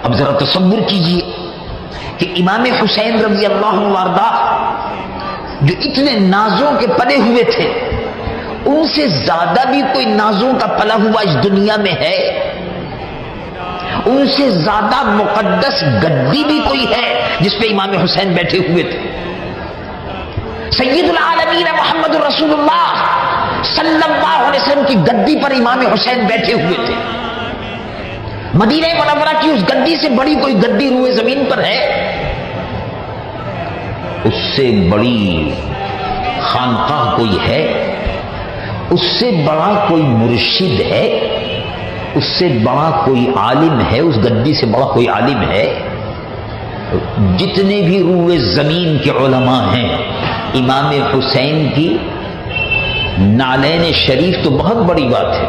اب ذرا تصور کیجئے کہ امام حسین رضی اللہ عنہ وارضہ جو اتنے نازوں کے پلے ہوئے تھے، ان سے زیادہ بھی کوئی نازوں کا پلا ہوا اس دنیا میں ہے؟ ان سے زیادہ مقدس گدی بھی کوئی ہے جس پہ امام حسین بیٹھے ہوئے تھے؟ سید العالمین محمد رسول اللہ صلی اللہ علیہ وسلم کی گدی پر امام حسین بیٹھے ہوئے تھے۔ مدینہ منورہ کی اس گدی سے بڑی کوئی گدی روئے زمین پر ہے؟ اس سے بڑی خانقاہ کوئی ہے؟ اس سے بڑا کوئی مرشد ہے؟ اس سے بڑا کوئی عالم ہے؟ اس گدی سے بڑا کوئی عالم ہے؟ جتنے بھی روئے زمین کے علماء ہیں، امام حسین کی نعلین شریف تو بہت بڑی بات ہے۔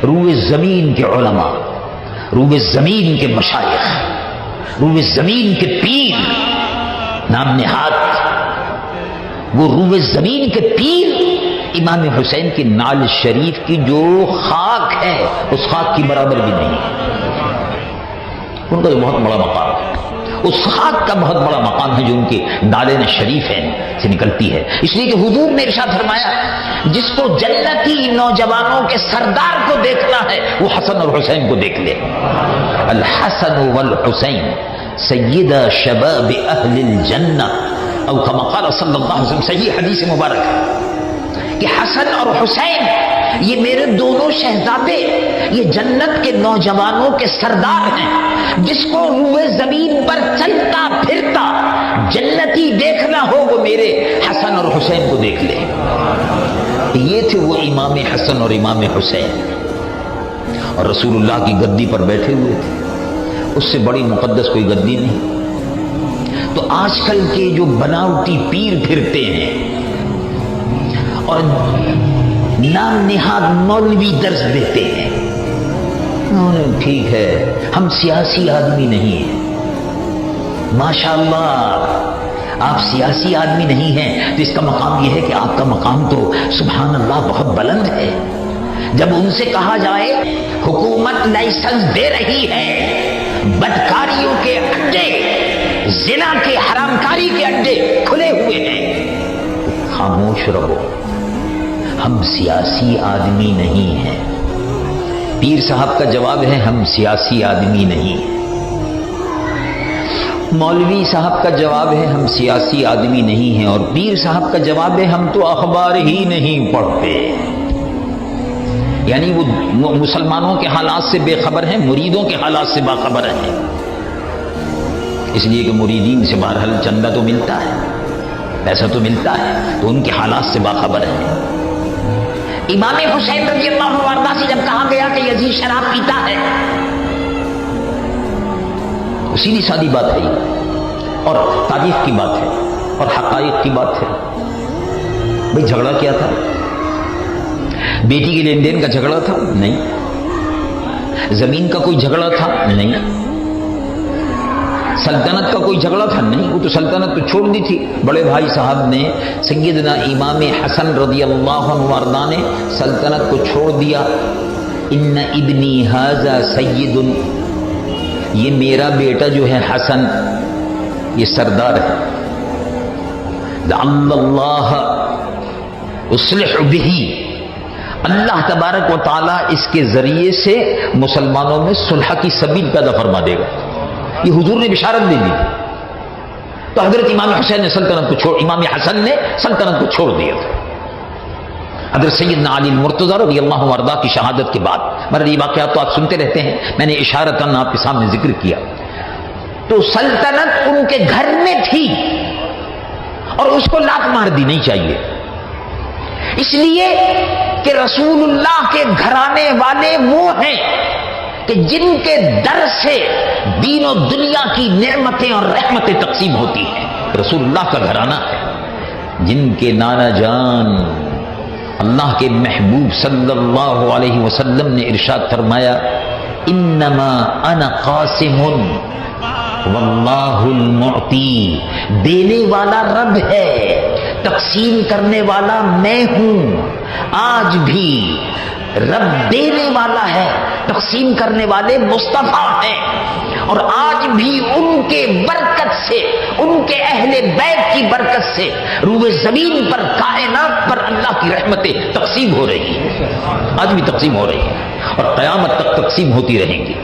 روئے زمین کے علماء، روئے زمین کے مشائخ، روئے زمین کے پیر، نام نہاد وہ روئے زمین کے پیر امام حسین کی نعل شریف کی جو خاک ہے اس خاک کی برابر بھی نہیں ہے۔ ان کا جو بہت بڑا مقام ہے، اس خاک کا بہت بڑا مقام ہے جو ان کی نعلین شریف سے نکلتی ہے۔ اس لیے کہ حضور نے ارشاد فرمایا، جس کو جنتی نوجوانوں کے سردار کو دیکھنا ہے وہ حسن اور حسین کو دیکھ لے۔ الحسن والحسین سیدہ شباب اہل الجنہ، او کما قال صلی اللہ علیہ وسلم، صحیح حدیث مبارک ہے کہ حسن اور حسین یہ میرے دونوں شہزادے، یہ جنت کے نوجوانوں کے سردار ہیں۔ جس کو روئے زمین پر چلتا پھرتا جنتی دیکھنا ہو وہ میرے حسن اور حسین کو دیکھ لے۔ یہ تھے وہ امام حسن اور امام حسین، اور رسول اللہ کی گدی پر بیٹھے ہوئے تھے۔ اس سے بڑی مقدس کوئی گدی نہیں۔ تو آج کل کے جو بناوٹی پیر پھرتے ہیں اور نام نہاد مولوی درس دیتے ہیں، ٹھیک ہے ہم سیاسی آدمی نہیں ہیں، ماشاءاللہ آپ سیاسی آدمی نہیں ہیں تو اس کا مقام یہ ہے کہ آپ کا مقام تو سبحان اللہ بہت بلند ہے۔ جب ان سے کہا جائے حکومت لائسنس دے رہی ہے، بدکاریوں کے اڈے، زنا کے حرام کاری کے اڈے کھلے ہوئے ہیں، خاموش رہو، ہم سیاسی آدمی نہیں ہیں۔ پیر صاحب کا جواب ہے ہم سیاسی آدمی نہیں ہیں۔ مولوی صاحب کا جواب ہے ہم سیاسی آدمی نہیں ہیں، اور پیر صاحب کا جواب ہے ہم تو اخبار ہی نہیں پڑھتے۔ یعنی وہ مسلمانوں کے حالات سے بے خبر ہیں، مریدوں کے حالات سے باخبر ہیں، اس لیے کہ مریدین سے بہرحال چندہ تو ملتا ہے، پیسہ تو ملتا ہے، تو ان کے حالات سے باخبر ہیں۔ امام حسین رضی اللہ عنہ وارضہ سے جب کہا گیا کہ یزید شراب پیتا ہے، سیدھی سادی بات ہے یہ، اور تاریخ کی بات ہے اور حقائق کی بات ہے۔ بھئی جھگڑا کیا تھا؟ بیٹی کے لین دین کا جھگڑا تھا؟ نہیں۔ زمین کا کوئی جھگڑا تھا؟ نہیں۔ سلطنت کا کوئی جھگڑا تھا؟ نہیں، وہ تو سلطنت تو چھوڑ دی تھی۔ بڑے بھائی صاحب نے، سیدنا امام حسن رضی اللہ عنہ وارضہ نے سلطنت کو چھوڑ دیا۔ ان ابنی ھذا سید، یہ میرا بیٹا جو ہے حسن، یہ سردار ہے۔ لعل اللہ اصلح بہ، اللہ تبارک و تعالیٰ اس کے ذریعے سے مسلمانوں میں صلح کی سبیل پیدا فرما دے گا۔ یہ حضور نے بشارت دے دی۔ تو حضرت امام حسین نے سلطنت کو امام حسن نے سلطنت کو چھوڑ دیا تھا۔ حضرت سیدنا علی المرتضیٰ رضی اللہ عنہ وارضہ کی شہادت کے بعد، مگر یہ واقعات تو آپ سنتے رہتے ہیں، میں نے اشارتاً آپ کے سامنے ذکر کیا، تو سلطنت ان کے گھر میں تھی اور اس کو لات مار دی نہیں چاہیے، اس لیے کہ رسول اللہ کے گھرانے والے وہ ہیں کہ جن کے در سے دین و دنیا کی نعمتیں اور رحمتیں تقسیم ہوتی ہیں۔ رسول اللہ کا گھرانہ ہے، جن کے نانا جان اللہ کے محبوب صلی اللہ علیہ وسلم نے ارشاد فرمایا، انما انا قاسم واللہ المعطی، دینے والا رب ہے، تقسیم کرنے والا میں ہوں۔ آج بھی رب دینے والا ہے، تقسیم کرنے والے مصطفیٰ ہیں، اور آج بھی ان کے برکت سے، ان کے اہل بیت کی برکت سے روئے زمین پر، کائنات پر اللہ کی رحمتیں تقسیم ہو رہی ہیں، آج بھی تقسیم ہو رہی ہیں اور قیامت تک تقسیم ہوتی رہیں گی۔